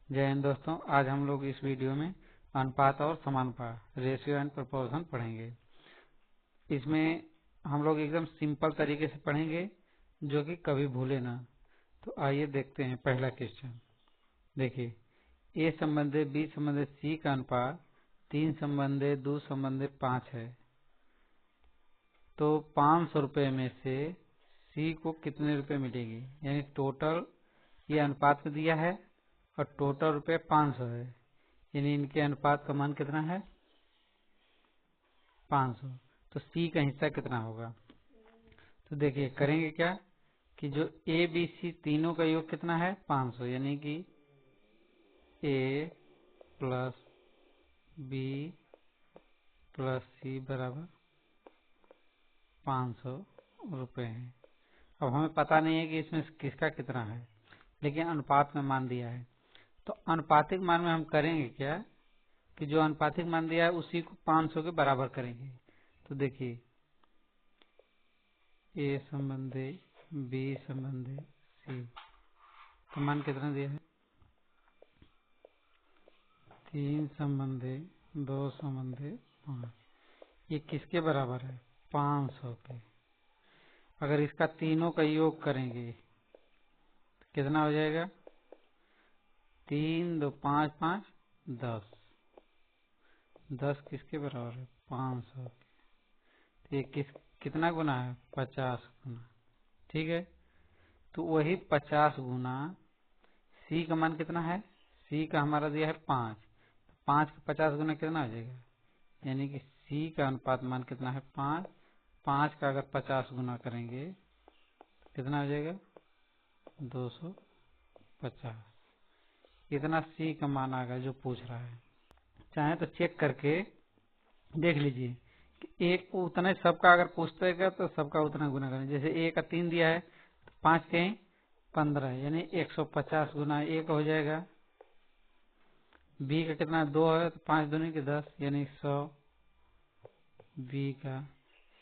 जय हिंद दोस्तों। आज हम लोग इस वीडियो में अनुपात और समानुपात रेशियो एंड प्रोपोर्शन पढ़ेंगे। इसमें हम लोग एकदम सिंपल तरीके से पढ़ेंगे जो कि कभी भूले ना। तो आइए देखते हैं पहला क्वेश्चन। देखिए, ए संबंधित बी संबंधित सी का अनुपात 3 संबंधित 2 संबंधित 5 है। तो 500 रुपए में से सी को कितने रुपए मिलेगी, यानी टोटल ये अनुपात में दिया है और टोटल रुपए 500 है, यानी इनके अनुपात का मान कितना है 500। तो सी का हिस्सा कितना होगा। तो देखिए करेंगे क्या कि जो ए बी सी तीनों का योग कितना है 500, यानी कि ए प्लस बी प्लस सी बराबर 500 रुपए है। अब हमें पता नहीं है कि इसमें किसका कितना है, लेकिन अनुपात में मान दिया है। तो अनुपातिक मान में हम करेंगे क्या कि जो अनुपातिक मान दिया है उसी को 500 के बराबर करेंगे। तो देखिए, ए संबंधी बी संबंधी सी तो मान कितना दिया है 3 संबंधी 2 संबंधी 5। ये किसके बराबर है 500 के। अगर इसका तीनों का योग करेंगे तो कितना हो जाएगा 3 2 5 5 10। 10 किसके बराबर है 500 के। तो ये कितना गुना है 50 गुना। ठीक है, तो वही 50 गुना सी का मान कितना है, सी का हमारा दिया है 5। 5 का 50 गुना कितना हो जाएगा, यानी कि सी का अनुपात मान कितना है 5। 5 का अगर 50 गुना करेंगे तो कितना हो जाएगा 250। इतना सी का मान आ गया जो पूछ रहा है। चाहे तो चेक करके देख लीजिए कि एक उतना सबका अगर पूछते हैं तो सबका उतना गुना करें। जैसे ए का 3 दिया है तो 5 के 15, यानी 150 गुना 1 हो जाएगा। बी का कितना 2 है तो 5 दूनी के 10, यानी 100 बी का।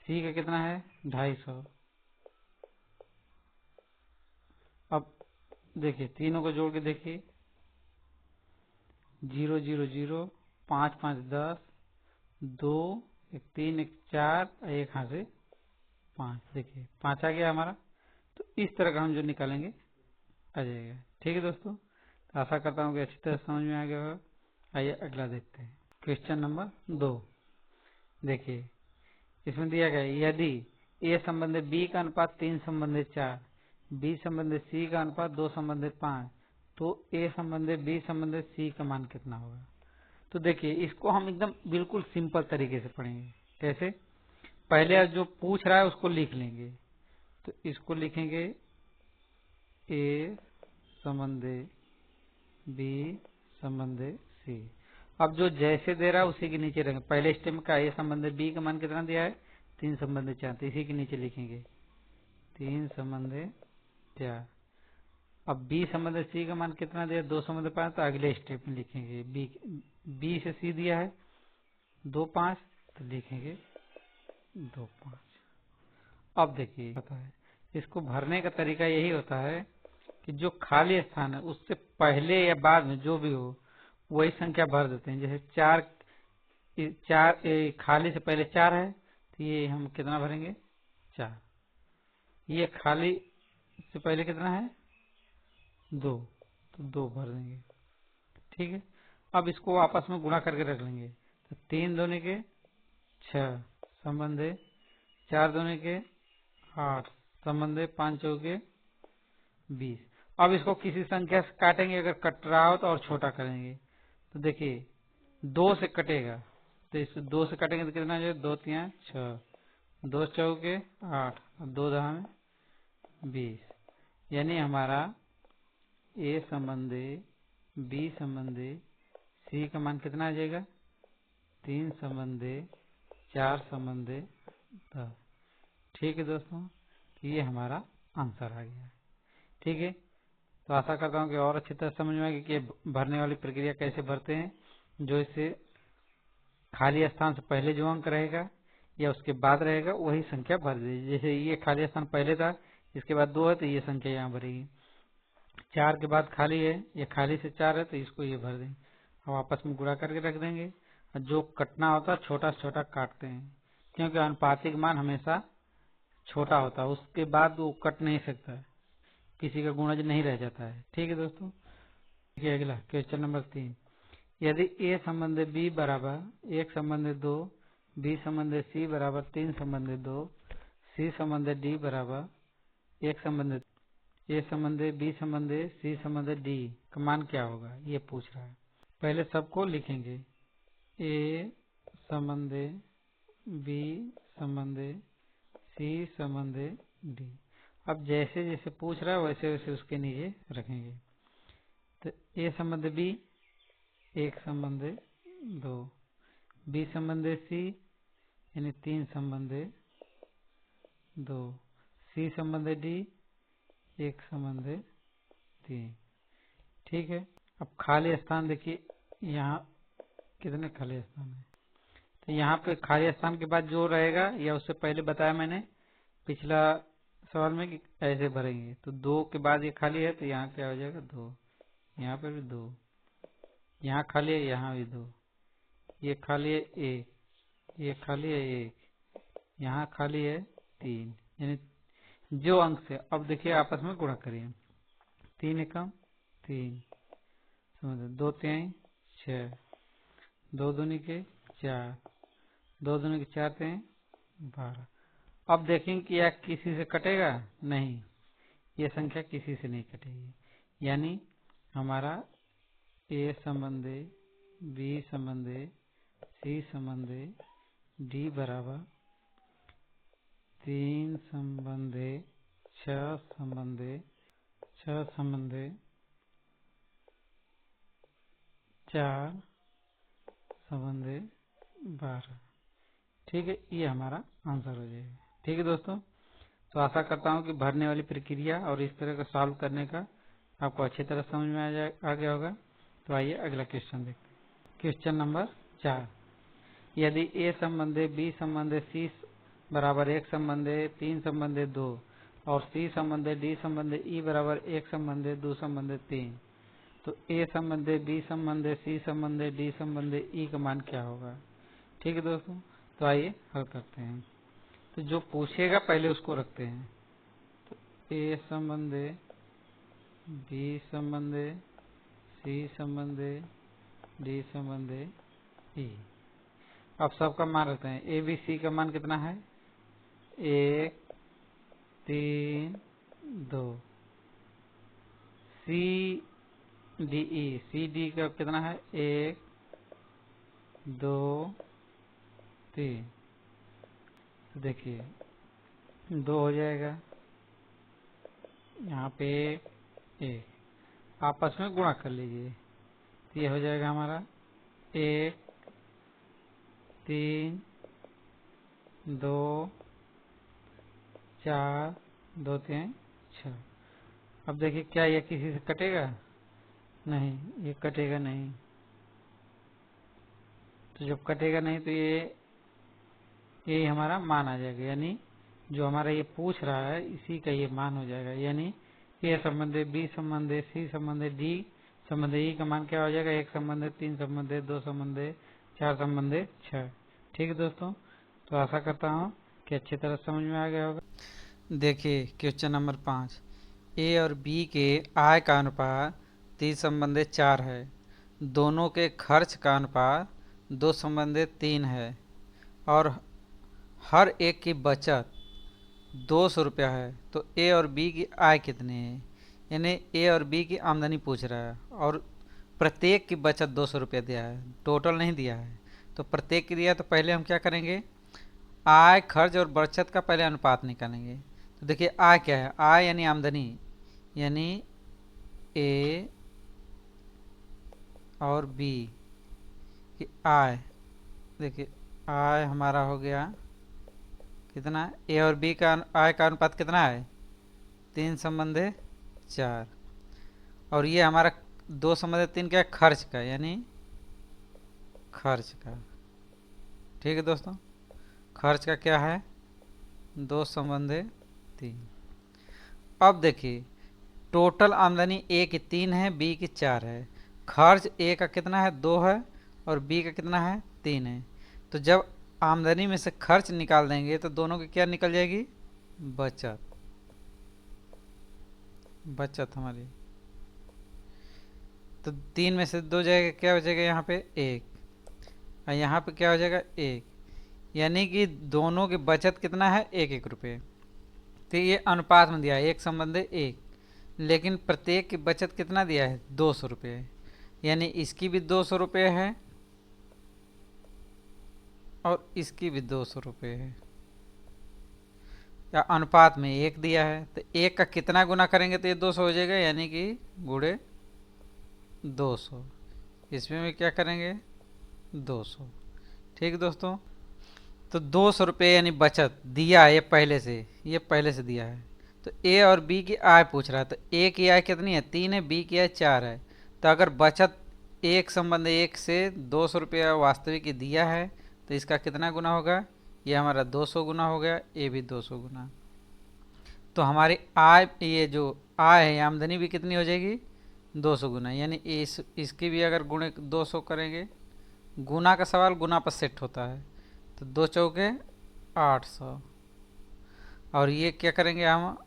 सी का कितना है 250। अब देखिए तीनों को जोड़ के देखिए 0 0 0 5 5 10 2 1 3 1 4 1 हाथ से 5। देखिए 5 आ गया हमारा। तो इस तरह का हम जो निकालेंगे आ जाएगा। ठीक है दोस्तों, तो आशा करता हूँ कि अच्छी तरह समझ में आ गया होगा। आइए अगला देखते हैं, क्वेश्चन नंबर 2। देखिए इसमें दिया गया यदि ए संबंधित बी का अनुपात 3 संबंधित 4, बी संबंधित सी का अनुपात 2 संबंधित 5, तो ए संबंधित बी संबंधित सी का मान कितना होगा। तो देखिए इसको हम एकदम बिल्कुल सिंपल तरीके से पढ़ेंगे। कैसे, पहले जो पूछ रहा है उसको लिख लेंगे। तो इसको लिखेंगे ए संबंधित बी संबंधित सी। अब जो जैसे दे रहा है उसी के नीचे रखेंगे। पहले स्टेप का ए संबंधित बी का मान कितना दिया है 3 संबंधित 4, तो इसी के नीचे लिखेंगे 3 संबंधित 4। अब बी संबंधित सी का मान कितना दिया 2 संबंधित 5, तो अगले स्टेप में लिखेंगे बी से सी दिया है 2 5, तो लिखेंगे 2 5। अब देखिए पता है इसको भरने का तरीका यही होता है कि जो खाली स्थान है उससे पहले या बाद में जो भी हो वही संख्या भर देते हैं। जैसे 4 खाली से पहले 4 है तो ये हम कितना भरेंगे 4। ये खाली से पहले कितना है 2, तो 2 भर देंगे। ठीक है, अब इसको आपस में गुणा करके रख लेंगे। तो 3 दूनी के 6 संबंधे, 4 दूनी के 8 संबंधे, 5 चौके 20। अब इसको किसी संख्या से काटेंगे, अगर कट रहा हो तो और छोटा करेंगे। तो देखिए 2 से कटेगा, तो इस 2 से कटेंगे तो कितना जो 2 3 6, 2 चौके 8 और 2 दहा 20, यानी हमारा ए संबंधी बी संबंधी सी का मान कितना आ जाएगा 3 संबंधी 4 संबंधी 10। ठीक है दोस्तों, तो ये हमारा आंसर आ गया। ठीक है, तो आशा करता हूँ कि और अच्छी तरह समझ में आएगी कि भरने वाली प्रक्रिया कैसे भरते हैं। जो इससे खाली स्थान से पहले जो अंक रहेगा या उसके बाद रहेगा वही संख्या भर दीजिए। जैसे ये खाली स्थान पहले था, इसके बाद 2 है तो ये संख्या यहाँ भरेगी। 4 के बाद खाली है, ये खाली से 4 है तो इसको ये भर देंगे। अब आपस में गुणा करके रख देंगे, और जो कटना होता है छोटा से छोटा काटते हैं, क्योंकि अनुपातिक मान हमेशा छोटा होता है, उसके बाद वो कट नहीं सकता है, किसी का गुणज नहीं रह जाता है। ठीक है दोस्तों। देखिए अगला क्वेश्चन नंबर 3। यदि a संबंध b बराबर 1 संबंध 2, b संबंध c बराबर 3 संबंध 2, c संबंध d बराबर 1 संबंध, a संबंध b संबंध c संबंध d का मान क्या होगा, ये पूछ रहा है। पहले सबको लिखेंगे, a संबंध b संबंध c संबंध d। अब जैसे जैसे पूछ रहा है वैसे वैसे उसके नीचे रखेंगे। तो a संबंध b 1 संबंध 2, b संबंध c यानी 3 संबंध 2, c संबंध d 1 संबंध 3। ठीक है। अब खाली स्थान देखिए, यहाँ कितने खाली स्थान है, तो यहाँ पे खाली स्थान के बाद जो रहेगा, या उससे पहले बताया मैंने पिछला सवाल में कि ऐसे भरेंगे। तो 2 के बाद ये खाली है तो यहाँ क्या हो जाएगा 2, यहाँ पे भी 2, यहाँ खाली है, यहाँ भी 2, ये खाली है 1, ये खाली है 1, यहाँ खाली है 3, यानी जो अंक से। अब देखिए आपस में गुणा करिए, 3 एकम 3, समझ 2 3 6, 2 दूनी के 4, 2 दूनी के 4 3 12। अब देखेंगे कि यह किसी से कटेगा नहीं, ये संख्या किसी से नहीं कटेगी, यानी हमारा a संबंध b संबंध c संबंध d बराबर 3 संबंध 6 संबंध 4 संबंध 12। ठीक है, ये हमारा आंसर हो जाएगा। ठीक है दोस्तों, तो आशा करता हूँ कि भरने वाली प्रक्रिया और इस तरह का सॉल्व करने का आपको अच्छी तरह समझ में आ गया होगा। तो आइए अगला क्वेश्चन देखते हैं। Question number 4। यदि a संबंध b संबंध c बराबर 1 संबंध 3 संबंध 2 और c संबंध d संबंध e बराबर 1 संबंध 2 संबंध 3, तो a संबंध b संबंध c संबंध d संबंध e का मान क्या होगा। ठीक है दोस्तों, तो आइए हल करते हैं। तो जो पूछेगा पहले उसको रखते हैं। तो a संबंध b संबंध c संबंध d संबंध e। अब सबका मान रखते हैं। a b c का मान कितना है, 1 3 2। c d e, c d का कितना है, 1 2 3। तो देखिए 2 हो जाएगा, यहाँ पे 1, आपस में गुणा कर लीजिए, तो ये हो जाएगा हमारा 1 3 2 4 2 3 6। अब देखिए क्या ये किसी से कटेगा नहीं, ये कटेगा नहीं। तो जब कटेगा नहीं तो ये हमारा मान आ जाएगा, यानी जो हमारा ये पूछ रहा है इसी का ये मान हो जाएगा, यानी a संबंध b संबंध c संबंध d संबंध e का मान क्या हो जाएगा, 1 संबंध 3 संबंध 2 संबंध 4 संबंध 6। ठीक है दोस्तों, तो आशा करता हूँ कि अच्छी तरह समझ में आ गया होगा। देखिए क्वेश्चन नंबर 5। a और b के आय का अनुपात 3 संबंध 4 है, दोनों के खर्च का अनुपात 2 संबंध 3 है और हर एक की बचत 200 रुपया है। तो ए और बी की आय कितनी है, यानी ए और बी की आमदनी पूछ रहा है और प्रत्येक की बचत 200 रुपया दिया है, टोटल नहीं दिया है। तो प्रत्येक की दिया, तो पहले हम क्या करेंगे, आय खर्च और बचत का पहले अनुपात निकालेंगे। तो देखिए आय क्या है, आय यानी आमदनी, यानी ए और बी की आय। देखिए आय हमारा हो गया कितना, ए और बी का आय का अनुपात कितना है, 3 संबंध 4, और ये हमारा 2 संबंध 3 क्या है, खर्च का, यानी खर्च का। ठीक है दोस्तों, खर्च का क्या है 2 संबंध 3। अब देखिए टोटल आमदनी ए की 3 है, बी की 4 है, खर्च ए का कितना है 2 है और बी का कितना है 3 है। तो जब आमदनी में से खर्च निकाल देंगे तो दोनों की क्या निकल जाएगी, बचत। बचत हमारी, तो 3 में से 2 जाएगा, क्या हो जाएगा यहाँ पे 1, और यहाँ पे क्या हो जाएगा 1, यानी कि दोनों की बचत कितना है 1-1 रुपये। तो ये अनुपात में दिया है 1:1, लेकिन प्रत्येक की बचत कितना दिया है 200 रुपये, यानी इसकी भी 200 रुपये है और इसकी भी 200 रुपये है, या अनुपात में 1 दिया है। तो 1 का कितना गुना करेंगे तो ये 200 हो जाएगा, यानी कि गुणे 200, इसमें भी क्या करेंगे 200। ठीक है दोस्तों, तो 200 रुपये यानी बचत दिया है, ये पहले से दिया है। तो ए और बी की आय पूछ रहा है, तो ए की आय कितनी है 3 है, बी की आय 4 है। तो अगर बचत 1:1 से 200 रुपया वास्तविक ही दिया है तो इसका कितना गुना होगा, ये हमारा 200 गुना हो गया, ये भी 200 गुना। तो हमारी आय, ये जो आय है आमदनी भी कितनी हो जाएगी 200 गुना, यानी इसकी भी अगर गुणे 200 करेंगे, गुना का सवाल गुना पर सेट होता है, तो 2 चौके 800, और ये क्या करेंगे हम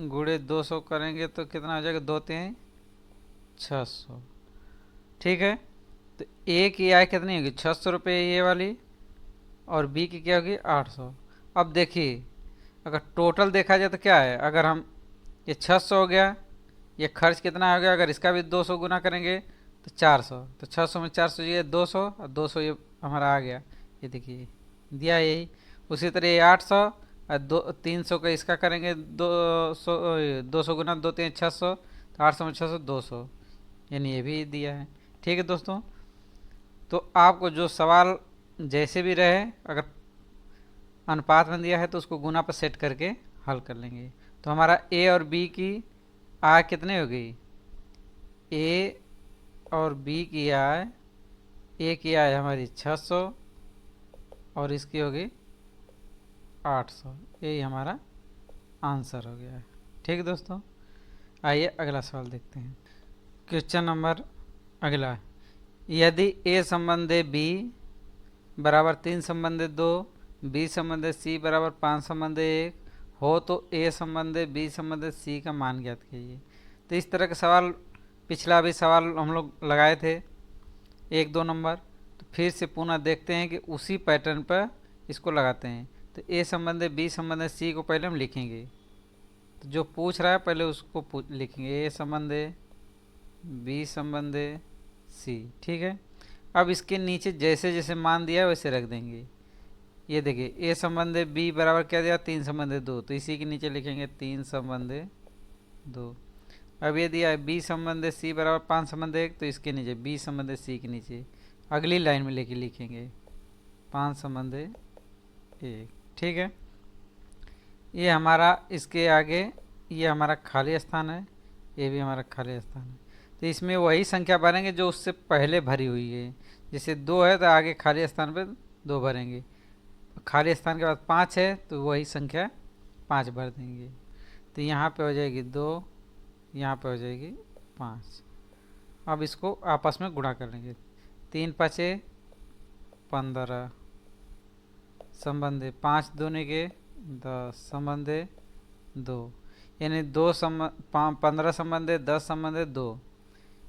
गुणे 200 करेंगे तो कितना हो जाएगा 2×3 600। ठीक है, तो ए की आय कितनी होगी 600 रुपये ये वाली, और बी की क्या होगी 800। अब देखिए अगर टोटल देखा जाए तो क्या है, अगर हम ये 600 हो गया, ये खर्च कितना हो गया, अगर इसका भी 200 गुना करेंगे तो 400, तो 600 में 400 ये 200 और 200 ये हमारा आ गया, ये देखिए दिया यही। उसी तरह ये 800 और 300 का इसका करेंगे 200 गुना 2×3 600, तो 800 में 600 200, यानी ये भी दिया है। ठीक है दोस्तों, तो आपको जो सवाल जैसे भी रहे, अगर अनुपात में दिया है तो उसको गुना पर सेट करके हल कर लेंगे। तो हमारा ए और बी की आय कितनी हो गई, ए और बी की आय, ए की आय हमारी 600 और इसकी होगी 800, यही हमारा आंसर हो गया है। ठीक है दोस्तों, आइए अगला सवाल देखते हैं। क्वेश्चन नंबर अगला, यदि ए संबंधे बी बराबर 3 संबंधे 2, बी संबंधे सी बराबर 5 संबंधे 1 हो तो ए संबंधे बी संबंधे सी का मान ज्ञात कीजिए। तो इस तरह के सवाल पिछला भी सवाल हम लोग लगाए थे 1-2 नंबर, तो फिर से पुनः देखते हैं कि उसी पैटर्न पर इसको लगाते हैं। तो ए संबंधे बी संबंधे सी को पहले हम लिखेंगे, तो जो पूछ रहा है पहले उसको लिखेंगे, ए संबंधे बी संबंधे सी। ठीक है, अब इसके नीचे जैसे जैसे मान दिया है वैसे रख देंगे। ये देखिए ए संबंधे बी बराबर क्या दिया 3 संबंधे 2, तो इसी के नीचे लिखेंगे 3 संबंधे 2। अब ये दिया है बी संबंधे सी बराबर 5 संबंधे 1, तो इसके नीचे बी संबंधे सी के नीचे अगली लाइन में लेके लिखेंगे 5 संबंधे 1। ठीक है, ये हमारा इसके आगे ये हमारा खाली स्थान है, ये भी हमारा खाली स्थान है। तो इसमें वही संख्या भरेंगे जो उससे पहले भरी हुई है। जैसे 2 है तो आगे खाली स्थान पे 2 भरेंगे, खाली स्थान के बाद 5 है तो वही संख्या 5 भर देंगे। तो यहाँ पे हो जाएगी 2, यहाँ पे हो जाएगी 5। अब इसको आपस में गुणा कर लेंगे, 3×5 = 15 संबंधे 5 दूनी के 10 संबंधे 2, यानी 15 संबंधे 10 संबंधे 2।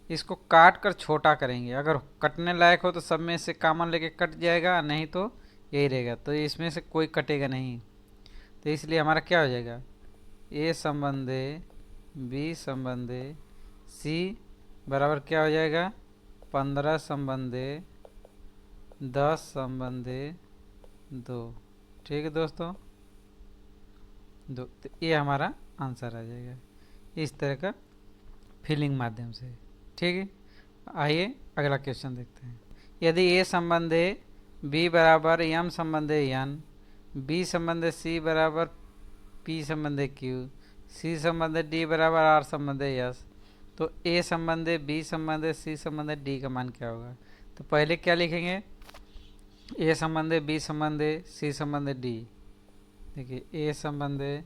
इसको काट कर छोटा करेंगे, अगर कटने लायक हो तो सब में से कॉमन लेके कट जाएगा, नहीं तो यही रहेगा, तो इसमें से कोई कटेगा नहीं। तो इसलिए हमारा क्या हो जाएगा, ए संबंधे बी संबंधे सी बराबर क्या हो जाएगा 15 संबंधे 10 संबंधे 2। ठीक है दोस्तों, तो ये हमारा आंसर आ जाएगा इस तरह का फिलिंग माध्यम से। ठीक है, आइए अगला क्वेश्चन देखते हैं। यदि ए संबंधे बी बराबर एम संबंधे एन, बी संबंधे सी बराबर पी संबंधे क्यू, सी संबंधे डी बराबर आर संबंधे एस, तो ए संबंधे बी संबंधे सी संबंधे डी का मान क्या होगा। तो पहले क्या लिखेंगे, ए संबंधे बी संबंधे सी संबंधे डी। देखिए ए संबंधे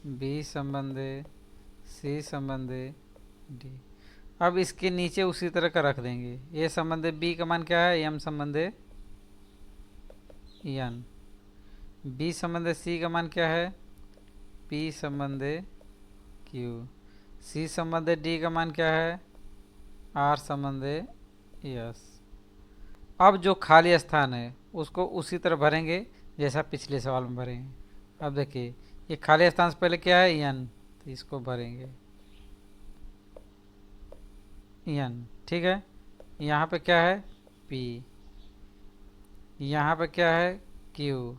बी संबंधे सी संबंधी डी। अब इसके नीचे उसी तरह का रख देंगे। ए संबंधी बी का मान क्या है, एम संबंधी एन। बी संबंधी सी का मान क्या है, पी संबंधी क्यू। सी संबंधी डी का मान क्या है, आर संबंधी एस। अब जो खाली स्थान है उसको उसी तरह भरेंगे जैसा पिछले सवाल में भरेंगे। अब देखिए ये खाली स्थान से पहले क्या है, एन, तो इसको भरेंगे एन। ठीक है, यहाँ पे क्या है, पी, यहाँ पे क्या है, क्यू,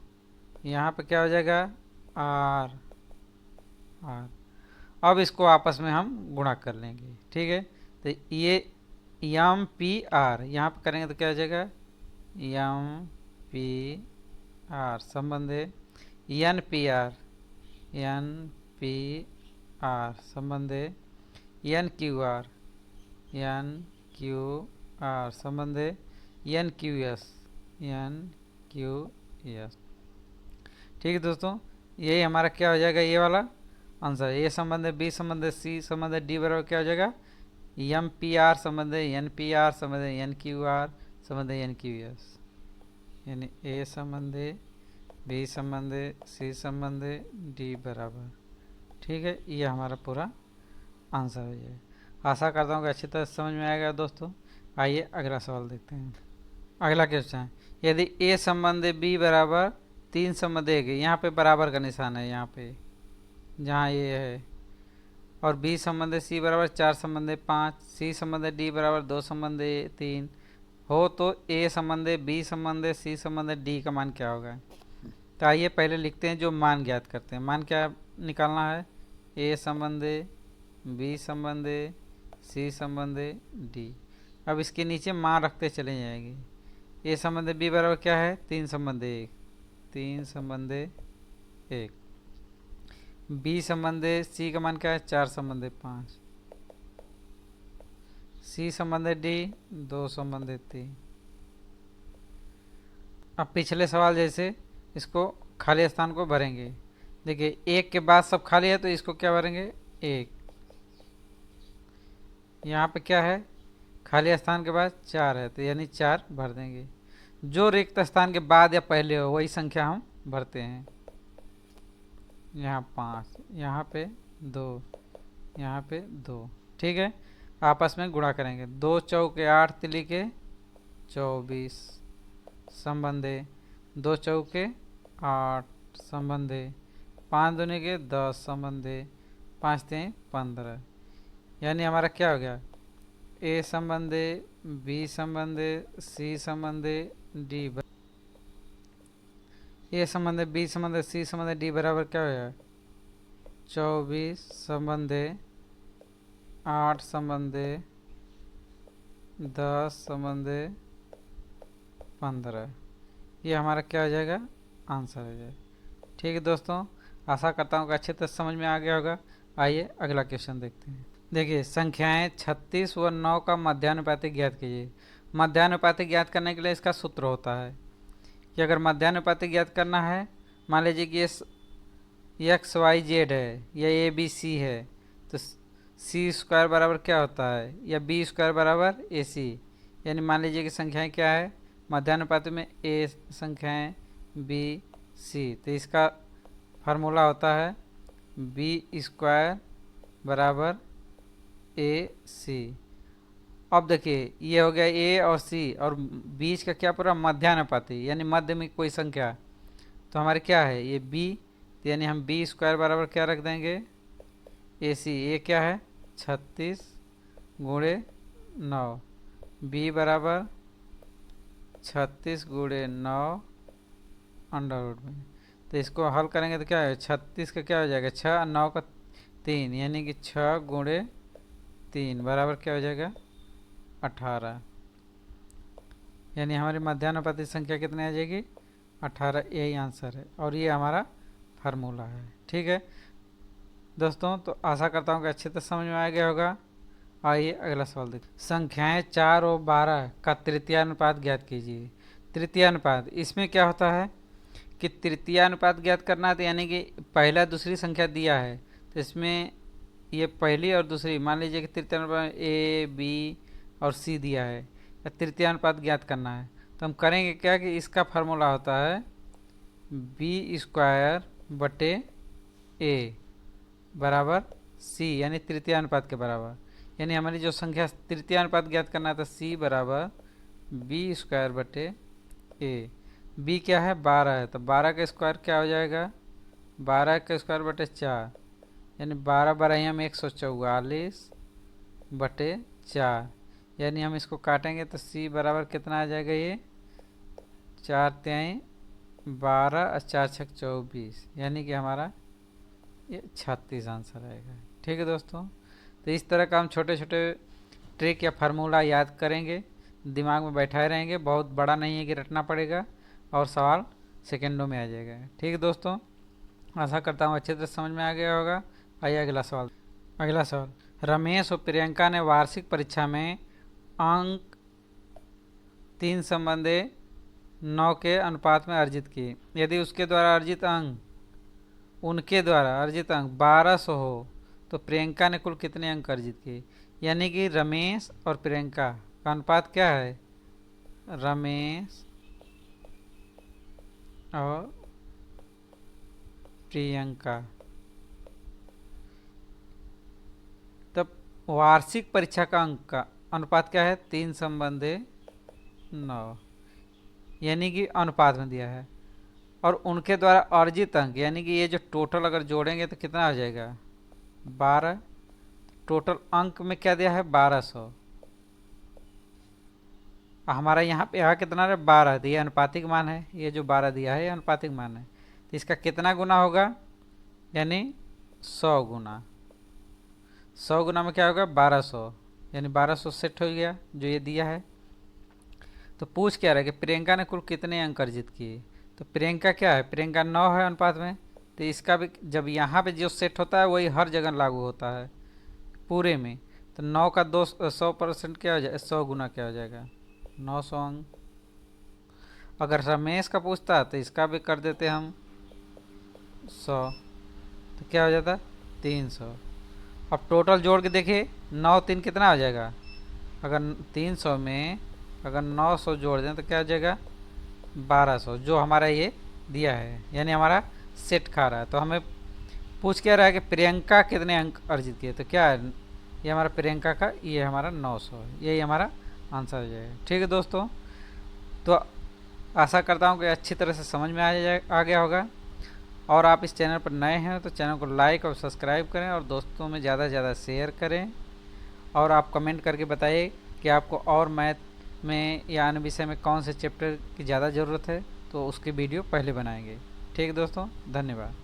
यहाँ पे क्या हो जाएगा, आर। आर अब इसको आपस में हम गुणा कर लेंगे। ठीक है, तो ये एम पी आर यहाँ पे करेंगे तो क्या हो जाएगा, एम पी आर संबंधी N P R, N P R संबंधी N Q R, N Q R संबंधी N Q S, N Q S. ठीक है दोस्तों, यही हमारा क्या हो जाएगा, ये वाला आंसर। ए संबंध बी संबंध सी संबंध डी बराबर क्या हो जाएगा, एम पी आर संबंध एन पी आर संबंध एन क्यू आर संबंध एन क्यू एस। यानी ए संबंधी बी संबंधी सी संबंधी डी बराबर। ठीक है, ये हमारा पूरा आंसर हो जाएगा। आशा करता हूँ कि अच्छी तरह समझ में आएगा दोस्तों। आइए अगला सवाल देखते हैं। अगला क्वेश्चन है, यदि ए संबंधी बी बराबर 3 संबंध एक, यहाँ पे बराबर का निशान है, यहाँ पे जहाँ ये है, और बी संबंध सी बराबर 4 संबंध 5, सी संबंध डी बराबर 2 संबंध 3 हो, तो ए संबंध बी संबंध सी संबंध डी का मान क्या होगा। तो आइए पहले लिखते हैं, जो मान ज्ञात करते हैं। मान क्या निकालना है, ए संबंध बी संबंध सी संबंध डी। अब इसके नीचे मान रखते चले जाएंगे। ए संबंध बी बराबर क्या है, 3 संबंध 1, 3 संबंध 1। बी संबंध सी का मान क्या है, 4 संबंध 5। सी संबंध डी 2 संबंध 3। अब पिछले सवाल जैसे इसको खाली स्थान को भरेंगे। देखिए एक के बाद सब खाली है तो इसको क्या भरेंगे, एक। यहाँ पे क्या है, खाली स्थान के बाद 4 है तो यानी 4 भर देंगे। जो रिक्त स्थान के बाद या पहले हो वही संख्या हम भरते हैं। यहाँ 5, यहाँ पे 2, यहाँ पे 2। ठीक है, आपस में गुणा करेंगे। 2 चौके 8 तिली के 24 संबंधे, 2 चौके 8 संबंधे, 5 दूनी के 10 संबंधे, 5 3 15। यानी हमारा क्या हो गया, ए संबंधे बी संबंधे सी संबंधे डी, ए संबंधे बी संबंधे सी संबंधे डी बराबर क्या हो गया, 24 संबंधे 8 संबंधे 10 संबंधे 15। ये हमारा क्या हो जाएगा, आंसर हो जाएगा। ठीक है दोस्तों, आशा करता हूँ कि अच्छे तरह समझ में आ गया होगा। आइए अगला क्वेश्चन देखते हैं। देखिए संख्याएं 36 व 9 का मध्यानुपाती ज्ञात कीजिए। मध्यानुपाती ज्ञात करने के लिए इसका सूत्र होता है कि अगर मध्यानुपाती ज्ञात करना है, मान लीजिए कि ये एक्स वाई जेड है या ए बी सी है, तो सी स्क्वायर बराबर क्या होता है, या बी स्क्वायर बराबर ए सी। यानी मान लीजिए कि संख्याएं क्या है, मध्यानुपाती में ए संख्याएं बी सी, तो इसका फार्मूला होता है बी स्क्वायर बराबर ए सी। अब देखिए ये हो गया ए और सी, और बीच का क्या पूरा मध्यानुपाती, यानी मध्य में कोई संख्या, तो हमारे क्या है ये बी, तो यानी हम बी स्क्वायर बराबर क्या रख देंगे, ए सी। ये क्या है 36 गुणे 9, बी बराबर 36 गुणे 9 अंडर रूट में। तो इसको हल करेंगे तो क्या है, 36 का क्या हो जाएगा 6, 9 का 3, यानी कि 6 गुणे 3 बराबर क्या हो जाएगा 18। यानी हमारी मध्यानुपाती संख्या कितनी आ जाएगी, 18। यही आंसर है और ये हमारा फार्मूला है। ठीक है दोस्तों, तो आशा करता हूँ कि अच्छे से समझ में आ गया होगा। आइए अगला सवाल देखिए। संख्याएं 4 और 12 का तृतीयानुपात ज्ञात कीजिए। तृतीयानुपात, इसमें क्या होता है कि तृतीयानुपात ज्ञात करना है, तो यानी कि पहला दूसरी संख्या दिया है तो इसमें ये पहली और दूसरी, मान लीजिए कि तृतीय अनुपात ए बी और सी दिया है, या तृतीय अनुपात ज्ञात करना है, तो हम करेंगे क्या कि इसका फार्मूला होता है बी स्क्वायर बटे ए बराबर सी, यानी तृतीय अनुपात के बराबर। यानी हमारी जो संख्या तृतीय अनुपात ज्ञात करना है तो सी बराबर बी स्क्वायर बटे ए। बी क्या है 12 है, तो 12 का स्क्वायर क्या हो जाएगा 12 का स्क्वायर बटे 4, यानी 12 12 में 144 बटे 4। यानी हम इसको काटेंगे तो सी बराबर कितना आ जाएगा, ये 4 तिहाई 12 और 4 छक 24, यानी कि हमारा ये 36 आंसर आएगा। ठीक है दोस्तों, तो इस तरह का हम छोटे छोटे ट्रिक या फार्मूला याद करेंगे, दिमाग में बैठाए रहेंगे, बहुत बड़ा नहीं है कि रटना पड़ेगा, और सवाल सेकेंडों में आ जाएगा। ठीक है दोस्तों, आशा करता हूँ अच्छे तरह समझ में आ गया होगा। आइए अगला सवाल। अगला सवाल, रमेश और प्रियंका ने वार्षिक परीक्षा में अंक 3 संबंधे 9 के अनुपात में अर्जित किए। यदि उसके द्वारा अर्जित अंक उनके द्वारा अर्जित अंक 1200 हो तो प्रियंका ने कुल कितने अंक अर्जित किए। यानी कि रमेश और प्रियंका का अनुपात क्या है, रमेश और प्रियंका। तब वार्षिक परीक्षा का अंक का अनुपात क्या है 3 संबंधे 9, यानी कि अनुपात में दिया है। और उनके द्वारा अर्जित अंक, यानी कि ये जो टोटल अगर जोड़ेंगे तो कितना आ जाएगा 12। टोटल अंक में क्या दिया है 1200, हमारा यहाँ पे यहाँ कितना है 12, तो ये अनुपातिक मान है, ये जो 12 दिया है ये अनुपातिक मान है। तो इसका कितना गुना होगा, यानी 100 गुना। 100 गुना में क्या होगा 1200, यानी 1200 सेट हो गया जो ये दिया है। तो पूछ क्या रहा है कि प्रियंका ने कुल कितने अंक अर्जित किए। तो प्रियंका क्या है, प्रियंका 9 है अनुपात में, तो इसका भी जब यहाँ पे जो सेट होता है वही हर जगह लागू होता है पूरे में। तो 9 का 100% क्या हो जाएगा, 100 गुना क्या हो जाएगा 900 अंक। अगर रमेश का पूछता तो इसका भी कर देते हम 100, तो क्या हो जाता 300। अब टोटल जोड़ के देखिए 9 3 कितना हो जाएगा, अगर 300 में अगर 900 जोड़ दें तो क्या हो जाएगा 1200, जो हमारा ये दिया है, यानी हमारा सेट खा रहा है। तो हमें पूछ क्या रहा है कि प्रियंका कितने अंक अर्जित किए, तो क्या है ये हमारा प्रियंका का ये हमारा 900, यही हमारा आंसर हो जाएगा। ठीक है दोस्तों, तो आशा करता हूँ कि अच्छी तरह से समझ में आ गया होगा। और आप इस चैनल पर नए हैं तो चैनल को लाइक और सब्सक्राइब करें, और दोस्तों में ज़्यादा से ज़्यादा शेयर करें। और आप कमेंट करके बताइए कि आपको और मैथ में या अन्य विषय में कौन से चैप्टर की ज़्यादा ज़रूरत है, तो उसकी वीडियो पहले बनाएंगे। ठीक है दोस्तों, धन्यवाद।